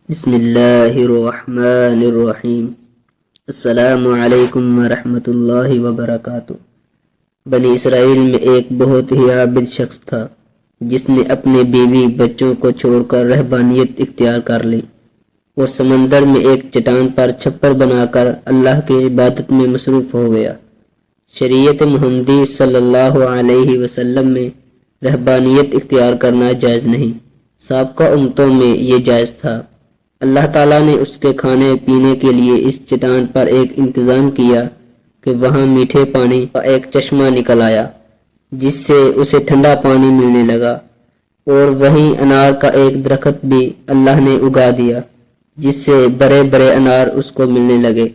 بسم اللہ الرحمن الرحیم۔ السلام علیکم ورحمۃ اللہ وبرکاتہ۔ بنی اسرائیل میں ایک بہت ہی عابد شخص تھا جس نے اپنے بیوی بچوں کو چھوڑ کر رہبانیت اختیار کر لی اور سمندر میں ایک چٹان پر چھپر بنا کر اللہ کی عبادت میں مصروف ہو گیا۔ شریعت محمدی صلی اللہ علیہ وسلم میں رہبانیت اختیار کرنا جائز نہیں، سابقہ امتوں میں یہ جائز تھا۔ اللہ تعالیٰ نے اس کے کھانے پینے کے لیے اس چٹان پر ایک انتظام کیا کہ وہاں میٹھے پانی کا ایک چشمہ نکل آیا جس سے اسے ٹھنڈا پانی ملنے لگا، اور وہیں انار کا ایک درخت بھی اللہ نے اگا دیا جس سے بڑے بڑے انار اس کو ملنے لگے۔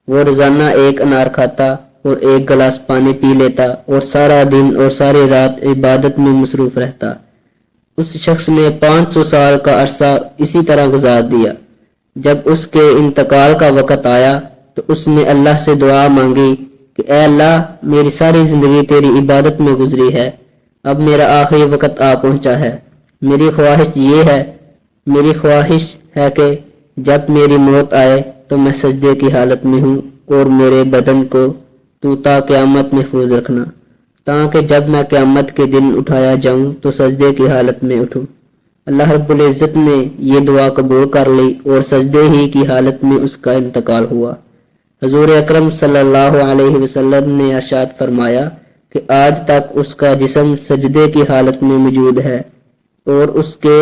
وہ روزانہ ایک انار کھاتا اور ایک گلاس پانی پی لیتا اور سارا دن اور ساری رات عبادت میں مصروف رہتا۔ اس شخص نے 500 سال کا عرصہ اسی طرح گزار دیا۔ جب اس کے انتقال کا وقت آیا تو اس نے اللہ سے دعا مانگی کہ اے اللہ، میری ساری زندگی تیری عبادت میں گزری ہے، اب میرا آخری وقت آ پہنچا ہے۔ میری خواہش ہے کہ جب میری موت آئے تو میں سجدے کی حالت میں ہوں اور میرے بدن کو تو تا قیامت محفوظ رکھنا، تاکہ جب میں قیامت کے دن اٹھایا جاؤں تو سجدے کی حالت میں اٹھوں۔ اللہ رب العزت نے یہ دعا قبول کر لی اور سجدے ہی کی حالت میں اس کا انتقال ہوا۔ حضور اکرم صلی اللہ علیہ وسلم نے ارشاد فرمایا کہ آج تک اس کا جسم سجدے کی حالت میں موجود ہے اور اس کے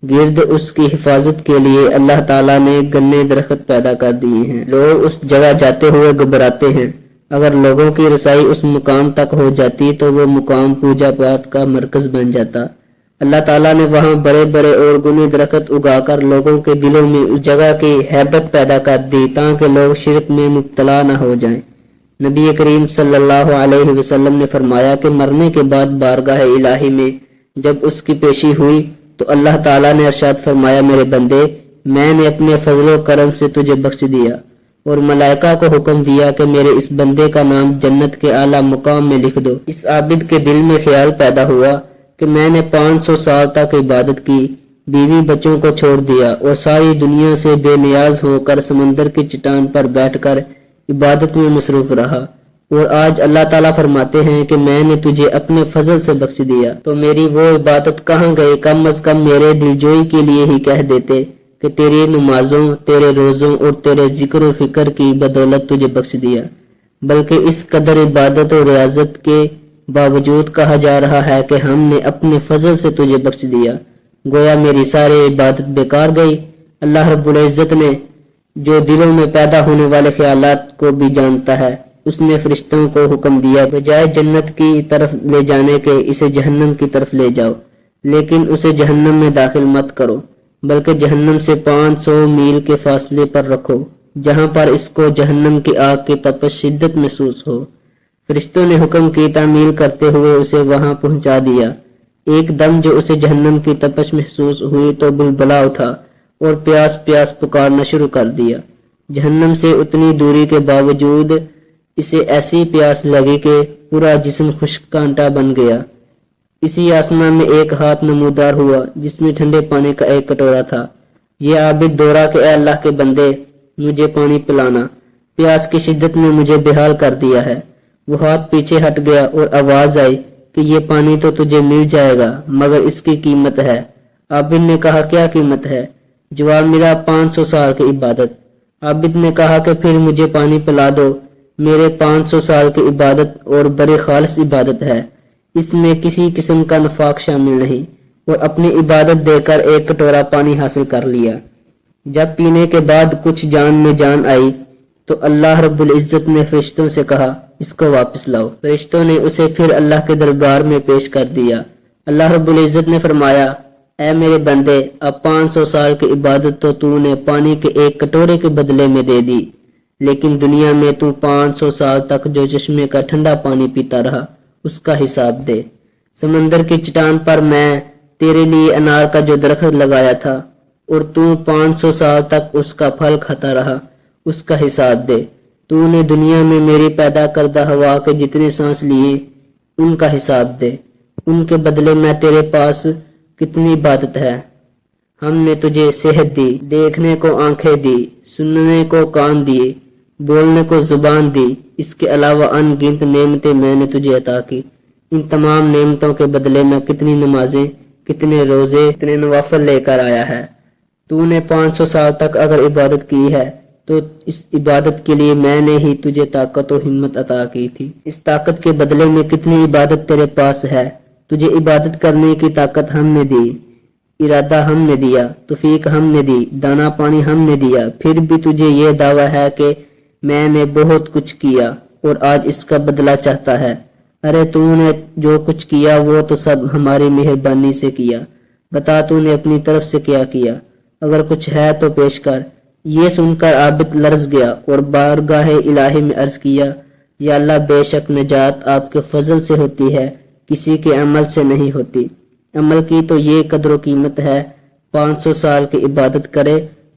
گرد اس کی حفاظت کے لیے اللہ تعالیٰ نے گنے درخت پیدا کر دیے ہیں۔ لوگ اس جگہ جاتے ہوئے گھبراتے ہیں۔ اگر لوگوں کی رسائی اس مقام تک ہو جاتی تو وہ مقام پوجا پاٹ کا مرکز بن جاتا۔ اللہ تعالیٰ نے وہاں بڑے بڑے اور گنے درخت اگا کر لوگوں کے دلوں میں اس جگہ کی ہیبت پیدا کر دی تاکہ لوگ شرک میں مبتلا نہ ہو جائیں۔ نبی کریم صلی اللہ علیہ وسلم نے فرمایا کہ مرنے کے بعد بارگاہ الہی میں جب اس کی پیشی ہوئی تو اللہ تعالیٰ نے ارشاد فرمایا، میرے بندے، میں نے اپنے فضل و کرم سے تجھے بخش دیا، اور ملائکہ کو حکم دیا کہ میرے اس بندے کا نام جنت کے اعلیٰ مقام میں لکھ دو۔ اس عابد کے دل میں خیال پیدا ہوا کہ میں نے 500 سال تک عبادت کی، بیوی بچوں کو چھوڑ دیا اور ساری دنیا سے بے نیاز ہو کر سمندر کی چٹان پر بیٹھ کر عبادت میں مصروف رہا، اور آج اللہ تعالیٰ فرماتے ہیں کہ میں نے تجھے اپنے فضل سے بخش دیا، تو میری وہ عبادت کہاں گئی؟ کم از کم میرے دلجوئی کے لیے ہی کہہ دیتے کہ تیری نمازوں، تیرے روزوں اور تیرے ذکر و فکر کی بدولت تجھے بخش دیا۔ بلکہ اس قدر عبادت و ریاضت کے باوجود کہا جا رہا ہے کہ ہم نے اپنے فضل سے تجھے بخش دیا، گویا میری ساری عبادت بیکار گئی۔ اللہ رب العزت نے جو دلوں میں پیدا ہونے والے خیالات کو بھی جانتا ہے، اس نے فرشتوں کو حکم دیا بجائے جنت کی طرف لے جانے کے اسے جہنم کی طرف لے جاؤ، لیکن اسے جہنم میں داخل مت کرو، بلکہ جہنم سے 500 میل کے فاصلے پر رکھو، جہاں پر اس کو جہنم کی آگ کی تپش شدت محسوس ہو۔ فرشتوں نے حکم کی تعمیل کرتے ہوئے اسے وہاں پہنچا دیا۔ ایک دم جو اسے جہنم کی تپش محسوس ہوئی تو بلبلا اٹھا اور پیاس پیاس پکارنا شروع کر دیا۔ جہنم سے اتنی دوری کے باوجود اسے ایسی پیاس لگی کہ پورا جسم خشک کانٹا بن گیا۔ اسی آسمان میں ایک ہاتھ نمودار ہوا جس میں ٹھنڈے پانی کا ایک کٹورا تھا۔ یہ عابد دوڑا کہ اے اللہ کے بندے، مجھے پانی پلانا، پیاس کی شدت نے مجھے بےحال کر دیا ہے۔ وہ ہاتھ پیچھے ہٹ گیا اور آواز آئی کہ یہ پانی تو تجھے مل جائے گا، مگر اس کی قیمت ہے۔ عابد نے کہا، کیا قیمت ہے؟ جواب ملا، 500 سال کی عبادت۔ عابد نے کہا کہ پھر مجھے پانی پلا دو، میرے 500 سال کی عبادت اور بڑی خالص عبادت ہے، اس میں کسی قسم کا نفاق شامل نہیں، اور اپنی عبادت دے کر ایک کٹورا پانی حاصل کر لیا۔ جب پینے کے بعد کچھ جان میں جان آئی تو اللہ رب العزت نے فرشتوں سے کہا، اس کو واپس لاؤ۔ فرشتوں نے اسے پھر اللہ کے دربار میں پیش کر دیا۔ اللہ رب العزت نے فرمایا، اے میرے بندے، اب 500 سال کی عبادت تو نے پانی کے ایک کٹورے کے بدلے میں دے دی، لیکن دنیا میں 500 سال تک جو چشمے کا ٹھنڈا پانی پیتا رہا اس کا حساب دے۔ سمندر کی چٹان پر میں تیرے لیے انار کا جو درخت لگایا تھا اور 500 سال تک اس کا پھل کھاتا رہا، اس کا حساب دے۔ نے دنیا میں میری پیدا کردہ ہوا کے جتنے سانس لیے ان کا حساب دے، ان کے بدلے میں تیرے پاس کتنی عبادت ہے۔ ہم نے تجھے صحت دی، دیکھنے کو آنکھیں دی، سننے کو کان دیے، بولنے کو زبان دی، اس کے علاوہ ان گنت نعمتیں میں نے تجھے عطا کی۔ ان تمام نعمتوں کے بدلے میں کتنی نمازیں، کتنے روزے، کتنے نوافل لے کر آیا ہے۔ تو نے 500 سال تک اگر عبادت کی ہے تو اس عبادت کے لیے میں نے ہی تجھے طاقت و ہمت عطا کی تھی۔ اس طاقت کے بدلے میں کتنی عبادت تیرے پاس ہے۔ تجھے عبادت کرنے کی طاقت ہم نے دی، ارادہ ہم نے دیا، توفیق ہم نے دی، دانا پانی ہم نے دیا، پھر بھی تجھے یہ دعویٰ ہے کہ میں نے بہت کچھ کیا اور آج اس کا بدلہ چاہتا ہے۔ ارے تو نے جو کچھ کیا وہ تو سب ہماری مہربانی سے کیا، بتا تو نے اپنی طرف سے کیا کیا، اگر کچھ ہے تو پیش کر۔ یہ سن کر عابد لرز گیا اور بارگاہ الہی میں عرض کیا، یا اللہ بے شک نجات آپ کے فضل سے ہوتی ہے، کسی کے عمل سے نہیں ہوتی۔ عمل کی تو یہ قدر و قیمت ہے، 500 سال کی عبادت کرے